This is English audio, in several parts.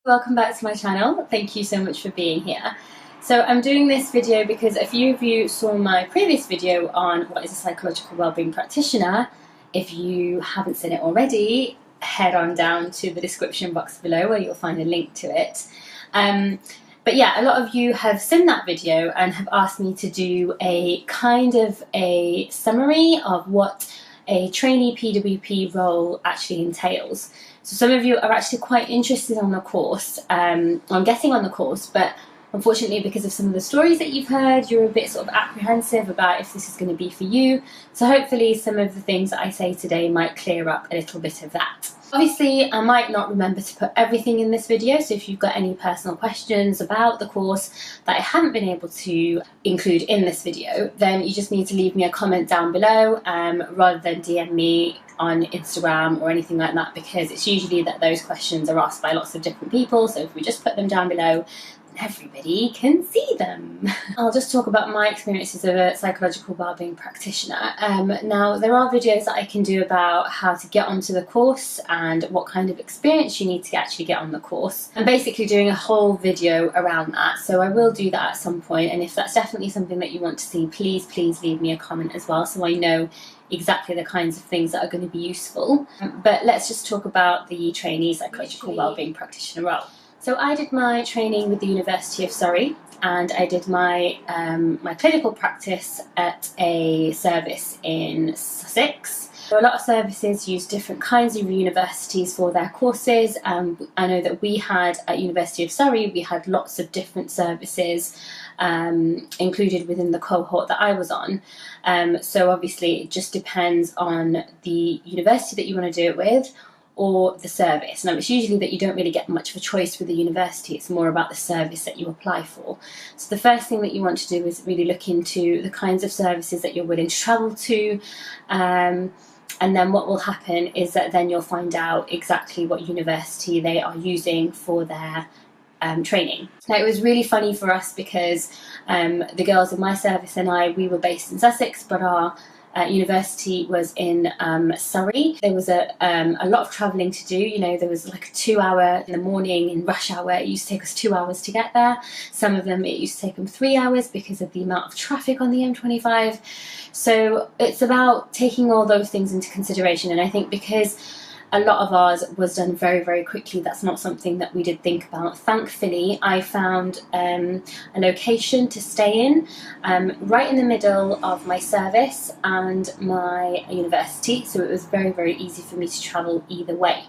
Welcome back to my channel. Thank you so much for being here. So I'm doing this video because a few of you saw my previous video on what is a psychological wellbeing practitioner. If you haven't seen it already, head on down to the description box below where you'll find a link to it. But yeah, a lot of you have seen that video and have asked me to do a kind of a summary of what a trainee PWP role actually entails. So some of you are actually quite interested on the course, on getting on the course, but unfortunately because of some of the stories that you've heard, you're a bit sort of apprehensive about if this is going to be for you. So hopefully some of the things that I say today might clear up a little bit of that. Obviously, I might not remember to put everything in this video, so if you've got any personal questions about the course that I haven't been able to include in this video, then you just need to leave me a comment down below rather than DM me on Instagram or anything like that, because it's usually that those questions are asked by lots of different people, so if we just put them down below, everybody can see them. I'll just talk about my experiences of a psychological wellbeing practitioner. Now, there are videos that I can do about how to get onto the course and what kind of experience you need to actually get on the course. I'm basically doing a whole video around that, so I will do that at some point, and if that's definitely something that you want to see, please leave me a comment as well so I know exactly the kinds of things that are going to be useful. But let's just talk about the trainee psychological wellbeing practitioner role. So I did my training with the University of Surrey, and I did my my clinical practice at a service in Sussex. So a lot of services use different kinds of universities for their courses. I know that we had at University of Surrey, we had lots of different services included within the cohort that I was on. So obviously it just depends on the university that you want to do it with, or the service. Now, it's usually that you don't really get much of a choice with the university, it's more about the service that you apply for. So the first thing that you want to do is really look into the kinds of services that you're willing to travel to, and then what will happen is that then you'll find out exactly what university they are using for their training. Now, it was really funny for us because the girls in my service and we were based in Sussex, but our university was in Surrey. There was a lot of travelling to do. You know, there was like a 2 hour in the morning in rush hour. It used to take us 2 hours to get there. Some of them, it used to take them 3 hours because of the amount of traffic on the M25. So it's about taking all those things into consideration, and I think because a lot of ours was done very quickly, that's not something that we did think about. Thankfully, I found a location to stay in right in the middle of my service and my university, so it was very easy for me to travel either way.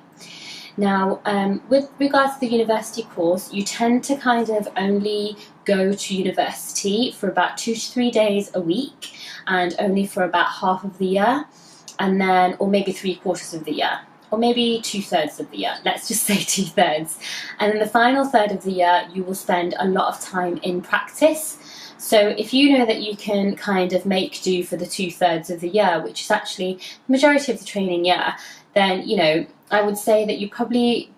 Now, with regards to the university course, you tend to kind of only go to university for about 2 to 3 days a week, and only for about half of the year, and then, or maybe 3/4 of the year, or maybe 2/3 of the year, let's just say 2/3. And then the final third of the year, you will spend a lot of time in practice. So if you know that you can kind of make do for the 2/3 of the year, which is actually the majority of the training year, then, you know, I would say that you probably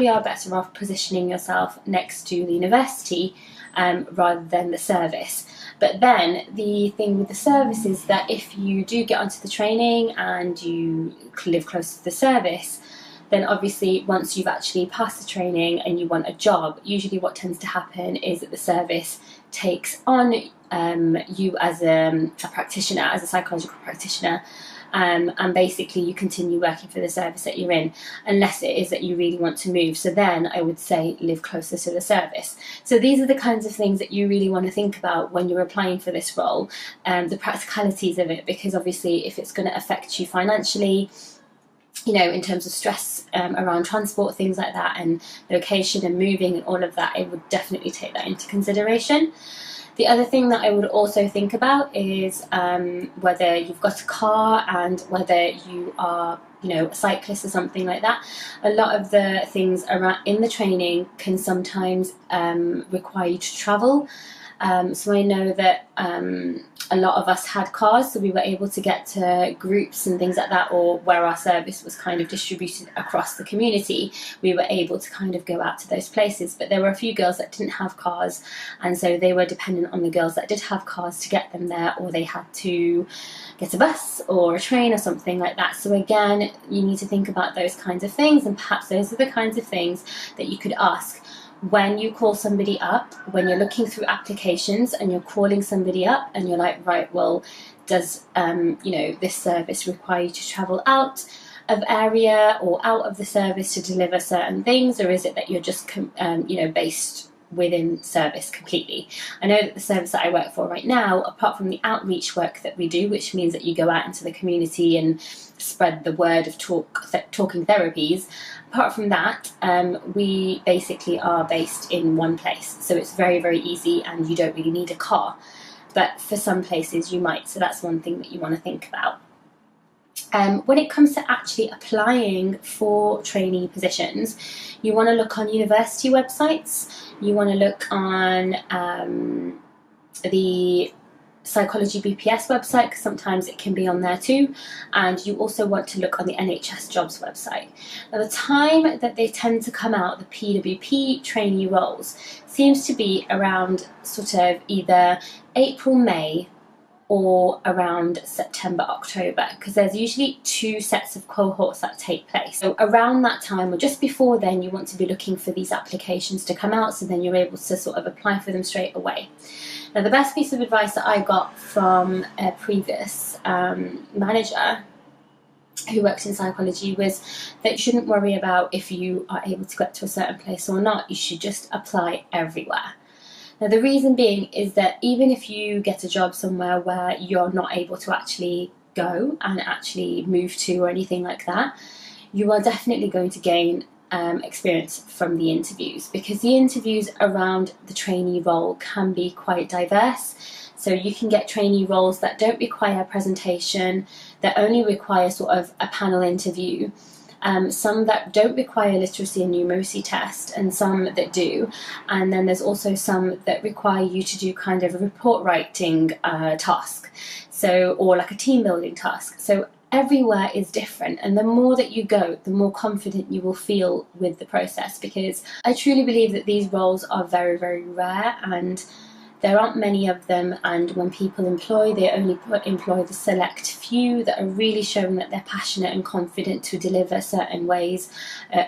are better off positioning yourself next to the university rather than the service. But then the thing with the service is that if you do get onto the training and you live close to the service, then obviously once you've actually passed the training and you want a job, usually what tends to happen is that the service takes on you as a practitioner, as a psychological practitioner, and basically you continue working for the service that you're in, unless it is that you really want to move. So then I would say live closer to the service. So these are the kinds of things that you really want to think about when you're applying for this role, the practicalities of it, because obviously if it's going to affect you financially, you know, in terms of stress around transport, things like that, and location and moving and all of that, I would definitely take that into consideration. The other thing that I would also think about is whether you've got a car and whether you are, you know, a cyclist or something like that. A lot of the things around in the training can sometimes require you to travel. So I know that a lot of us had cars, so we were able to get to groups and things like that, or where our service was kind of distributed across the community, we were able to kind of go out to those places. But there were a few girls that didn't have cars, and so they were dependent on the girls that did have cars to get them there, or they had to get a bus or a train or something like that. So again, you need to think about those kinds of things, and perhaps those are the kinds of things that you could ask when you call somebody up, when you're looking through applications and you're calling somebody up and you're like, right, well, does this service require you to travel out of area or out of the service to deliver certain things, or is it that you're just based within service completely? I know that the service that I work for right now, apart from the outreach work that we do, which means that you go out into the community and spread the word of talking therapies, apart from that, we basically are based in one place, so it's very, very easy and you don't really need a car. But for some places you might, so that's one thing that you want to think about. When it comes to actually applying for trainee positions, you want to look on university websites, you want to look on the Psychology BPS website, because sometimes it can be on there too, and you also want to look on the NHS jobs website. Now, the time that they tend to come out, the PWP trainee roles, seems to be around sort of either April, May, or around September, October, because there's usually 2 sets of cohorts that take place. So around that time, or just before then, you want to be looking for these applications to come out, so then you're able to sort of apply for them straight away. Now, the best piece of advice that I got from a previous manager who worked in psychology was that you shouldn't worry about if you are able to get to a certain place or not. You should just apply everywhere. Now, the reason being is that even if you get a job somewhere where you're not able to actually go and actually move to or anything like that, you are definitely going to gain experience from the interviews, because the interviews around the trainee role can be quite diverse. So you can get trainee roles that don't require a presentation, that only require sort of a panel interview, some that don't require literacy and numeracy test, and some that do. And then there's also some that require you to do kind of a report writing task, or like a team building task. So everywhere is different, and the more that you go, the more confident you will feel with the process, because I truly believe that these roles are very, very rare, and there aren't many of them, and when people employ, they only employ the select few that are really showing that they're passionate and confident to deliver certain ways,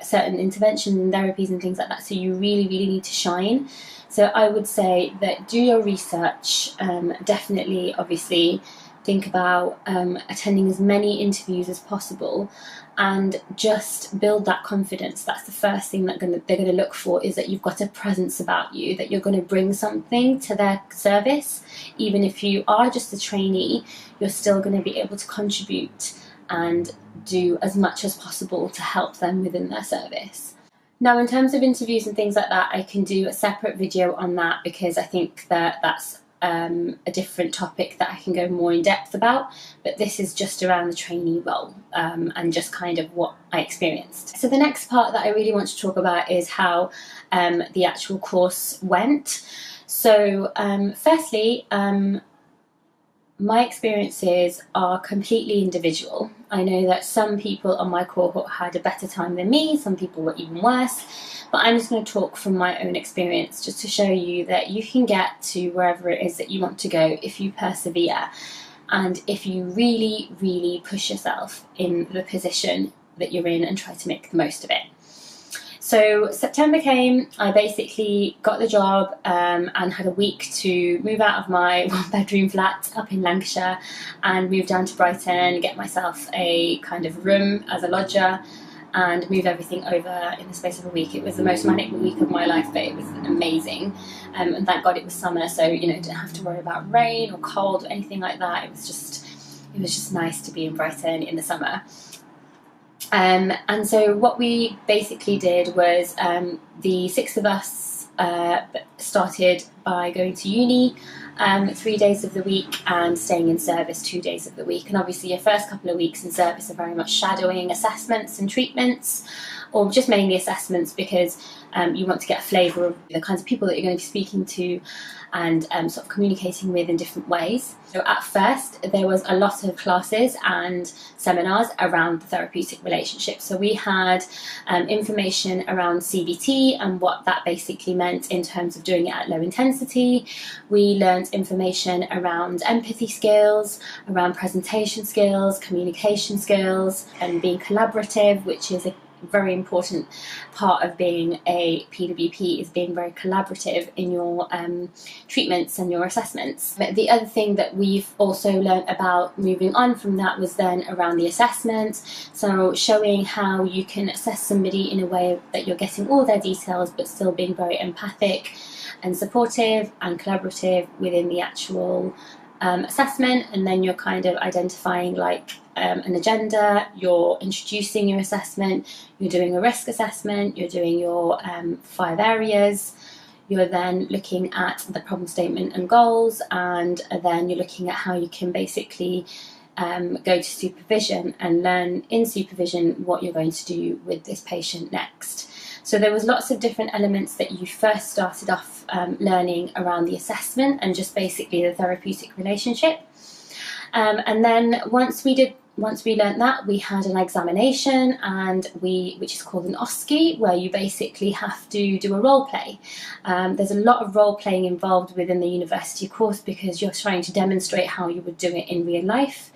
certain interventions and therapies and things like that. So you really, really need to shine. So I would say that do your research, definitely, obviously, think about attending as many interviews as possible, and just build that confidence. That's the first thing that they're going to look for, is that you've got a presence about you, that you're going to bring something to their service. Even if you are just a trainee, you're still going to be able to contribute and do as much as possible to help them within their service. Now, in terms of interviews and things like that, I can do a separate video on that, because I think that that's a different topic that I can go more in depth about, but this is just around the trainee role and just kind of what I experienced. So the next part that I really want to talk about is how the actual course went. So firstly, my experiences are completely individual. I know that some people on my cohort had a better time than me, some people were even worse, but I'm just going to talk from my own experience, just to show you that you can get to wherever it is that you want to go if you persevere, and if you really, really push yourself in the position that you're in and try to make the most of it. So September came, I basically got the job and had a week to move out of my 1-bedroom flat up in Lancashire and move down to Brighton, get myself a kind of room as a lodger, and move everything over in the space of a week. It was the most manic week of my life, but it was amazing. And thank God it was summer, so didn't have to worry about rain or cold or anything like that. It was just nice to be in Brighton in the summer. And so what we basically did was the 6 of us started by going to uni 3 days of the week and staying in service 2 days of the week. And obviously your first couple of weeks in service are very much shadowing assessments and treatments, or just mainly assessments, because You want to get a flavour of the kinds of people that you're going to be speaking to and sort of communicating with in different ways. So at first there was a lot of classes and seminars around the therapeutic relationship. So we had information around CBT and what that basically meant in terms of doing it at low intensity. We learned information around empathy skills, around presentation skills, communication skills, and being collaborative, which is a very important part of being a PWP, is being very collaborative in your treatments and your assessments. But the other thing that we've also learned about moving on from that was then around the assessment, so showing how you can assess somebody in a way that you're getting all their details but still being very empathic and supportive and collaborative within the actual assessment. And then you're kind of identifying like an agenda, you're introducing your assessment, you're doing a risk assessment, you're doing your 5 areas, you're then looking at the problem statement and goals, and then you're looking at how you can basically go to supervision and learn in supervision what you're going to do with this patient next. So there was lots of different elements that you first started off learning around the assessment and just basically the therapeutic relationship. And then once we learnt that, we had an examination, which is called an OSCE, where you basically have to do a role play. There's a lot of role playing involved within the university course because you're trying to demonstrate how you would do it in real life.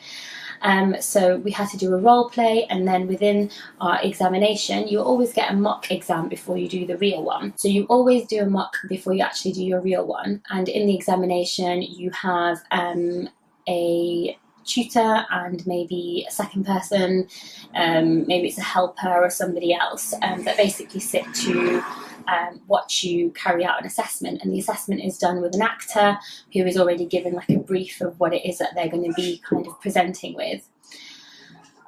So we had to do a role play, and then within our examination you always get a mock exam before you do the real one. So you always do a mock before you actually do your real one, and in the examination you have a tutor and maybe a second person, maybe it's a helper or somebody else, that basically sit to watch you carry out an assessment. And the assessment is done with an actor who is already given like a brief of what it is that they're going to be kind of presenting with.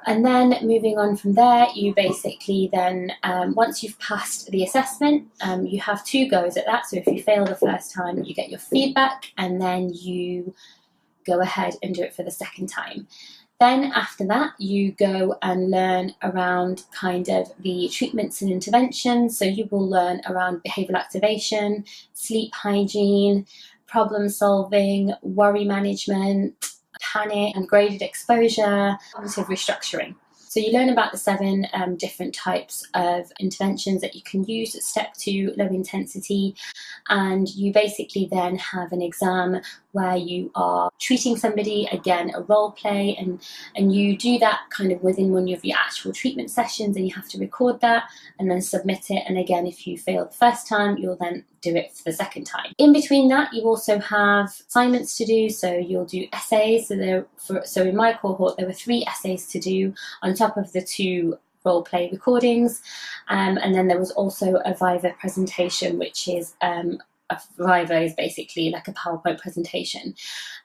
And then moving on from there, you basically then, once you've passed the assessment, you have 2 goes at that. So if you fail the first time, you get your feedback, and then you go ahead and do it for the second time. Then after that, you go and learn around kind of the treatments and interventions. So you will learn around behavioural activation, sleep hygiene, problem solving, worry management, panic and graded exposure, cognitive restructuring. So you learn about the 7 different types of interventions that you can use at step 2, low intensity, and you basically then have an exam where you are treating somebody, again a role play, and you do that kind of within one of your actual treatment sessions, and you have to record that and then submit it. And again, if you fail the first time, you'll then do it for the second time. In between that, you also have assignments to do, so you'll do essays. So in my cohort there were 3 essays to do on top of the 2 role play recordings, and then there was also a Viva presentation, which is Viva is basically like a PowerPoint presentation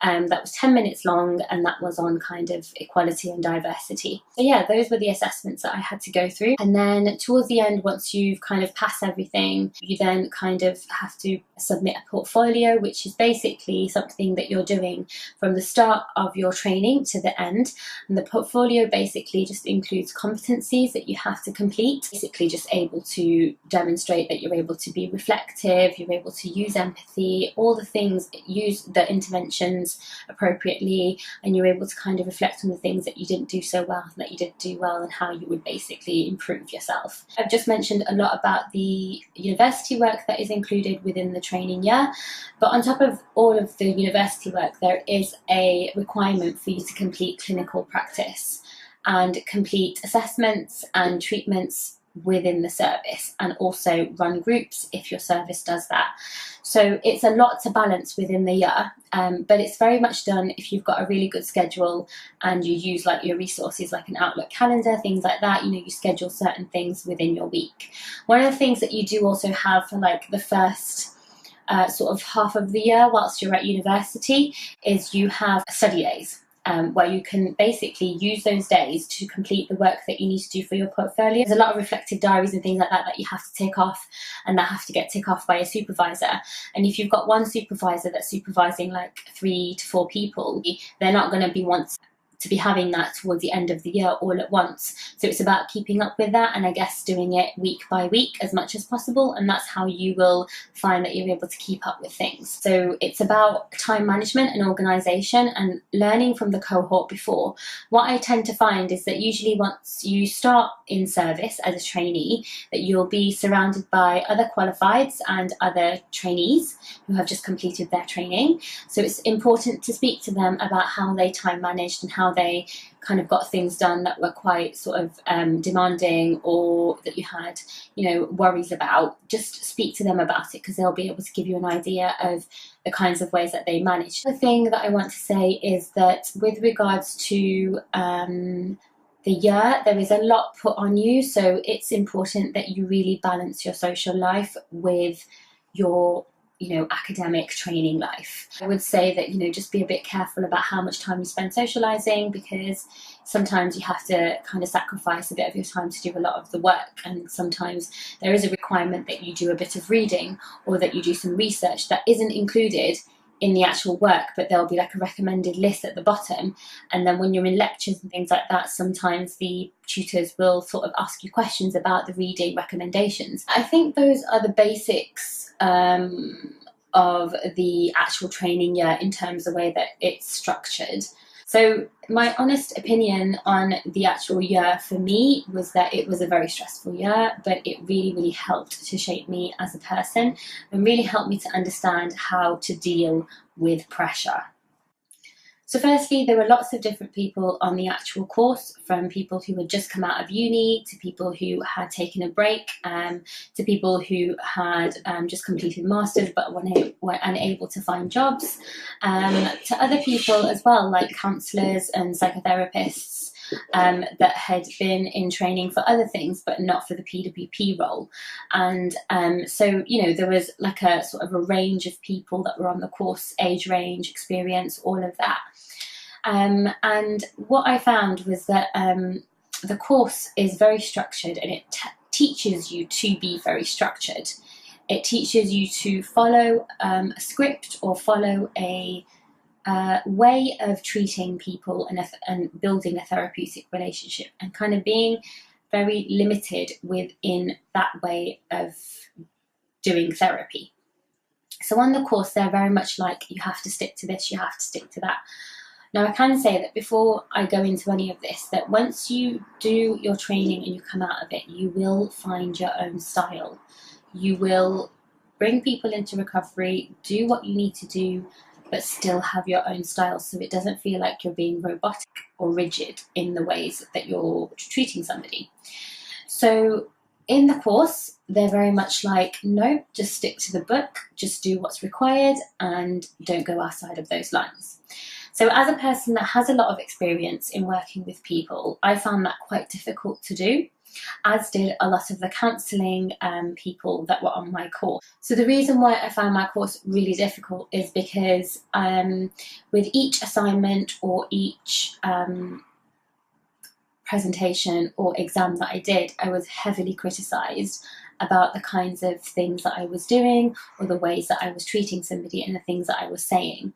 that was 10 minutes long, and that was on kind of equality and diversity. So yeah, those were the assessments that I had to go through. And then towards the end, once you've kind of passed everything, you then kind of have to submit a portfolio, which is basically something that you're doing from the start of your training to the end. And the portfolio basically just includes competencies that you have to complete, basically just able to demonstrate that you're able to be reflective, you're able to use empathy, all the things, use the interventions appropriately, and you're able to kind of reflect on the things that you didn't do so well and that you did do well, and how you would basically improve yourself. I've just mentioned a lot about the university work that is included within the training year, but on top of all of the university work, there is a requirement for you to complete clinical practice and complete assessments and treatments within the service, and also run groups if your service does that. So it's a lot to balance within the year, but it's very much done if you've got a really good schedule and you use like your resources like an Outlook calendar, things like that. You know, you schedule certain things within your week. One of the things that you do also have for like the first sort of half of the year whilst you're at university is you have study days. Where you can basically use those days to complete the work that you need to do for your portfolio. There's a lot of reflective diaries and things like that that you have to tick off, and that have to get ticked off by a supervisor. And if you've got one supervisor that's supervising like 3 to 4 people, they're not going to be want to be having that towards the end of the year all at once. So it's about keeping up with that, and I guess doing it week by week as much as possible, and that's how you will find that you're able to keep up with things. So it's about time management and organisation and learning from the cohort before. What I tend to find is that usually once you start in service as a trainee, that you'll be surrounded by other qualifieds and other trainees who have just completed their training. So it's important to speak to them about how they time managed and how they kind of got things done that were quite sort of demanding, or that you had, you know, worries about. Just speak to them about it, because they'll be able to give you an idea of the kinds of ways that they manage. The thing that I want to say is that with regards to the year, there is a lot put on you, so it's important that you really balance your social life with your, you know, academic training life. I would say that, you know, just be a bit careful about how much time you spend socializing, because sometimes you have to kind of sacrifice a bit of your time to do a lot of the work, and sometimes there is a requirement that you do a bit of reading or that you do some research that isn't included in the actual work, but there'll be like a recommended list at the bottom, and then when you're in lectures and things like that, sometimes the tutors will sort of ask you questions about the reading recommendations. I think those are the basics of the actual training year in terms of the way that it's structured. So my honest opinion on the actual year for me was that it was a very stressful year, but it really helped to shape me as a person and really helped me to understand how to deal with pressure. So firstly, there were lots of different people on the actual course, from people who had just come out of uni, to people who had taken a break, to people who had just completed masters but were unable to find jobs, to other people as well, like counsellors and psychotherapists that had been in training for other things but not for the PWP role. And so, you know, there was like a sort of a range of people that were on the course, age range, experience, all of that. And what I found was that the course is very structured, and it teaches you to be very structured. It teaches you to follow a script or follow a way of treating people and building a therapeutic relationship, and kind of being very limited within that way of doing therapy. So on the course, they're very much like, you have to stick to this, you have to stick to that. Now, I can say that before I go into any of this, that once you do your training and you come out of it, you will find your own style. You will bring people into recovery, do what you need to do, but still have your own style, so it doesn't feel like you're being robotic or rigid in the ways that you're treating somebody. So in the course, they're very much like, no, just stick to the book, just do what's required and don't go outside of those lines. So as a person that has a lot of experience in working with people, I found that quite difficult to do, as did a lot of the counselling people that were on my course. So the reason why I found my course really difficult is because with each assignment or each presentation or exam that I did, I was heavily criticised about the kinds of things that I was doing, or the ways that I was treating somebody and the things that I was saying.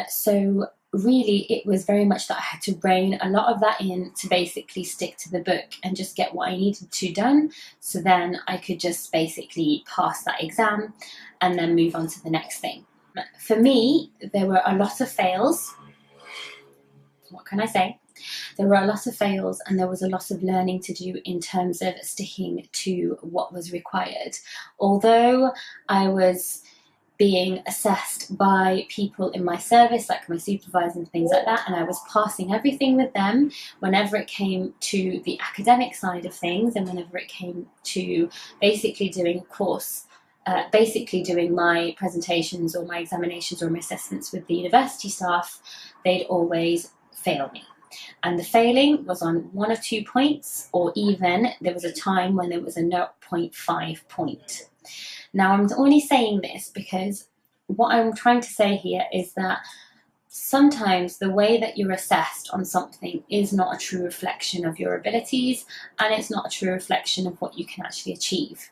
So really it was very much that I had to rein a lot of that in to basically stick to the book and just get what I needed to done, so then I could just basically pass that exam and then move on to the next thing. For me, there were a lot of fails. What can I say? There were a lot of fails, and there was a lot of learning to do in terms of sticking to what was required. Although I was being assessed by people in my service, like my supervisors and things like that, and I was passing everything with them whenever it came to the academic side of things, and whenever it came to basically doing a course, basically doing my presentations or my examinations or my assessments with the university staff, they'd always fail me. And the failing was on 1 or 2 points, or even there was a time when there was a 0.5 point. Now, I'm only saying this because what I'm trying to say here is that sometimes the way that you're assessed on something is not a true reflection of your abilities, and it's not a true reflection of what you can actually achieve.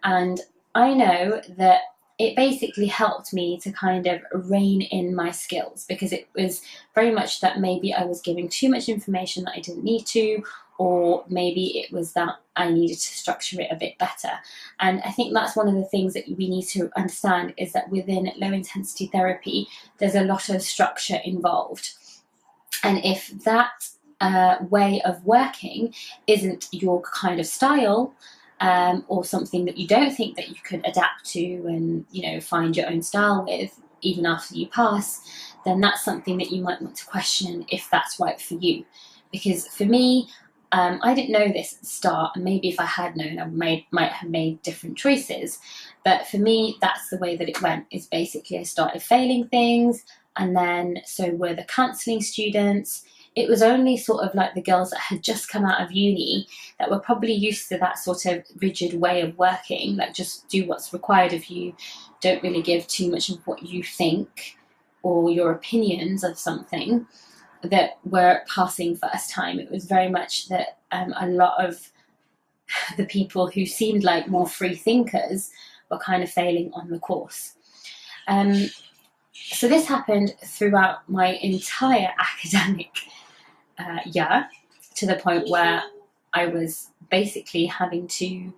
And I know that it basically helped me to kind of rein in my skills, because it was very much that maybe I was giving too much information that I didn't need to, or maybe it was that I needed to structure it a bit better. And I think that's one of the things that we need to understand, is that within low intensity therapy, there's a lot of structure involved. And if that way of working isn't your kind of style, or something that you don't think that you could adapt to and, you know, find your own style with, even after you pass, then that's something that you might want to question if that's right for you. Because for me, I didn't know this at the start, and maybe if I had known, I might have made different choices. But for me, that's the way that it went, is basically I started failing things, and then so were the counselling students. It was only sort of like the girls that had just come out of uni that were probably used to that sort of rigid way of working, like just do what's required of you, don't really give too much of what you think or your opinions of something, that were passing first time. It was very much that a lot of the people who seemed like more free thinkers were kind of failing on the course. So this happened throughout my entire academic year, to the point where I was basically having to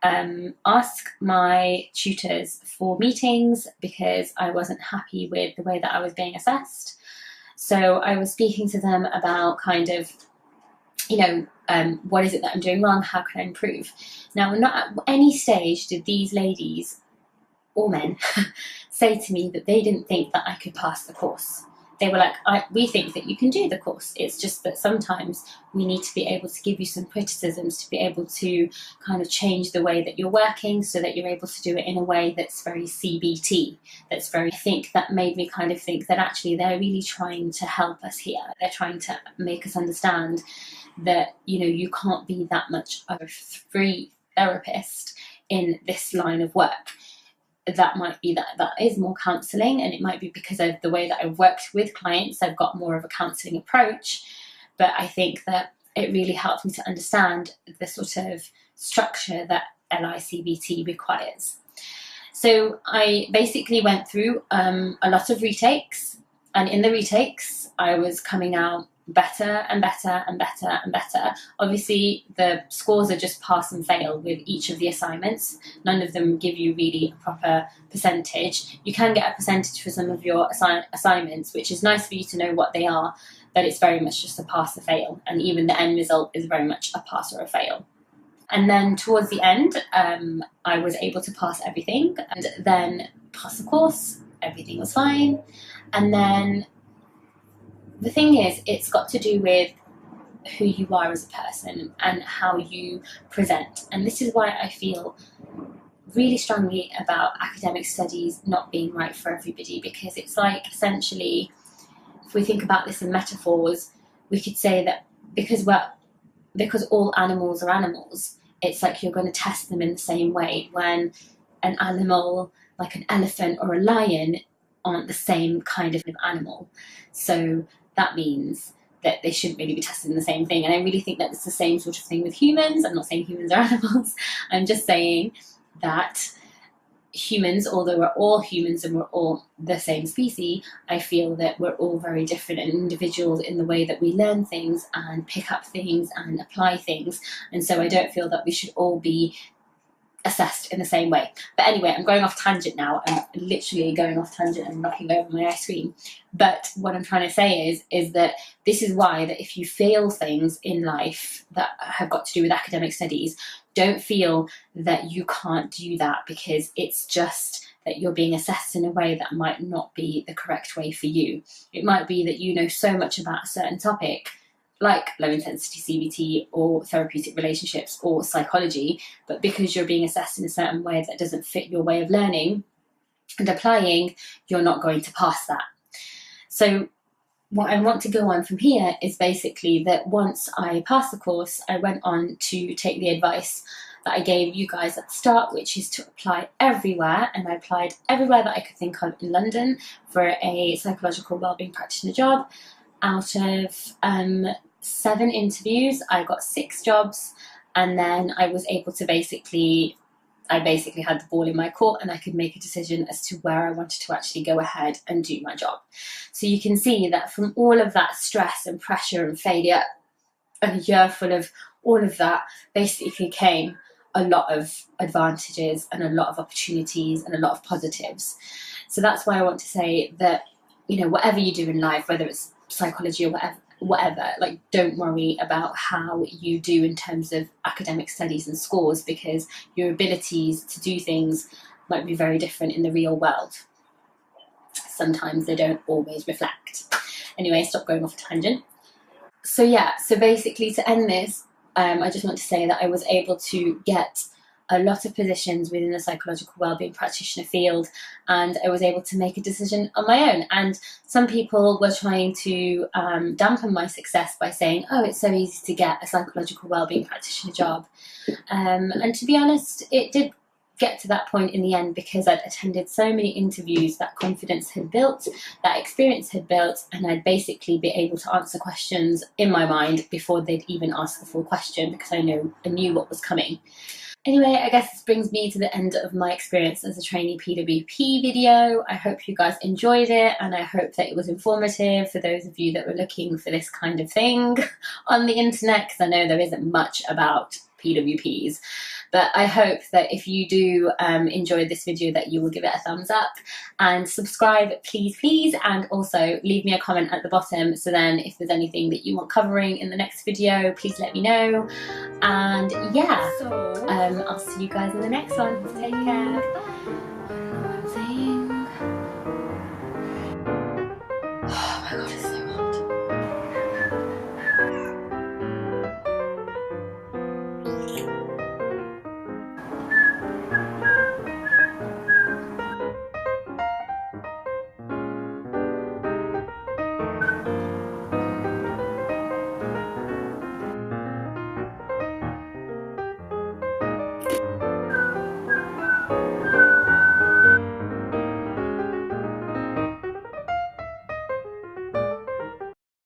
ask my tutors for meetings because I wasn't happy with the way that I was being assessed. So I was speaking to them about kind of, you know, what is it that I'm doing wrong? How can I improve? Now, not at any stage did these ladies or men say to me that they didn't think that I could pass the course. They were like, we think that you can do the course. It's just that sometimes we need to be able to give you some criticisms to be able to kind of change the way that you're working, so that you're able to do it in a way that's very CBT, that's very, I think that made me kind of think that actually they're really trying to help us here. They're trying to make us understand that, you know, you can't be that much of a free therapist in this line of work. That might be that is more counselling, and it might be because of the way that I've worked with clients, I've got more of a counselling approach. But I think that it really helped me to understand the sort of structure that LICBT requires. So I basically went through a lot of retakes, and in the retakes I was coming out better and better and better and better. Obviously the scores are just pass and fail with each of the assignments. None of them give you really a proper percentage. You can get a percentage for some of your assignments, which is nice for you to know what they are, but it's very much just a pass or fail, and even the end result is very much a pass or a fail. And then towards the end, I was able to pass everything, and then pass the course, everything was fine. And then the thing is, it's got to do with who you are as a person and how you present. And this is why I feel really strongly about academic studies not being right for everybody, because it's like, essentially, if we think about this in metaphors, we could say that because all animals are animals, it's like you're going to test them in the same way, when an animal like an elephant or a lion aren't the same kind of animal. So that means that they shouldn't really be tested in the same thing. And I really think that it's the same sort of thing with humans. I'm not saying humans are animals. I'm just saying that humans, although we're all humans and we're all the same species, I feel that we're all very different and individuals in the way that we learn things and pick up things and apply things. And so I don't feel that we should all be assessed in the same way. But anyway, I'm going off tangent now. I'm literally going off tangent and knocking over my ice cream. But what I'm trying to say is that this is why that if you fail things in life that have got to do with academic studies, don't feel that you can't do that, because it's just that you're being assessed in a way that might not be the correct way for you. It might be that you know so much about a certain topic, like low intensity CBT or therapeutic relationships or psychology, but because you're being assessed in a certain way that doesn't fit your way of learning and applying, you're not going to pass that. So what I want to go on from here is basically that once I passed the course, I went on to take the advice that I gave you guys at the start, which is to apply everywhere. And I applied everywhere that I could think of in London for a psychological wellbeing practitioner job. Out of 7 interviews, I got 6 jobs, and then I was able to basically I basically had the ball in my court and I could make a decision as to where I wanted to actually go ahead and do my job. So you can see that from all of that stress and pressure and failure and a year full of all of that, basically came a lot of advantages and a lot of opportunities and a lot of positives. So that's why I want to say that, you know, whatever you do in life, whether it's psychology or whatever, like, don't worry about how you do in terms of academic studies and scores, because your abilities to do things might be very different in the real world. Sometimes they don't always reflect. Anyway, stop going off a tangent. So yeah, so basically to end this, I just want to say that I was able to get a lot of positions within the psychological wellbeing practitioner field, and I was able to make a decision on my own. And some people were trying to dampen my success by saying, oh, it's so easy to get a psychological wellbeing practitioner job. And to be honest, it did get to that point in the end because I'd attended so many interviews, that confidence had built, that experience had built, and I'd basically be able to answer questions in my mind before they'd even ask the full question, because I knew what was coming. Anyway, I guess this brings me to the end of my experience as a trainee PWP video. I hope you guys enjoyed it, and I hope that it was informative for those of you that were looking for this kind of thing on the internet, because I know there isn't much about PWPs. But I hope that if you do enjoy this video, that you will give it a thumbs up and subscribe, please, and also leave me a comment at the bottom, so then if there's anything that you want covering in the next video, please let me know. And yeah, I'll see you guys in the next one. Take care.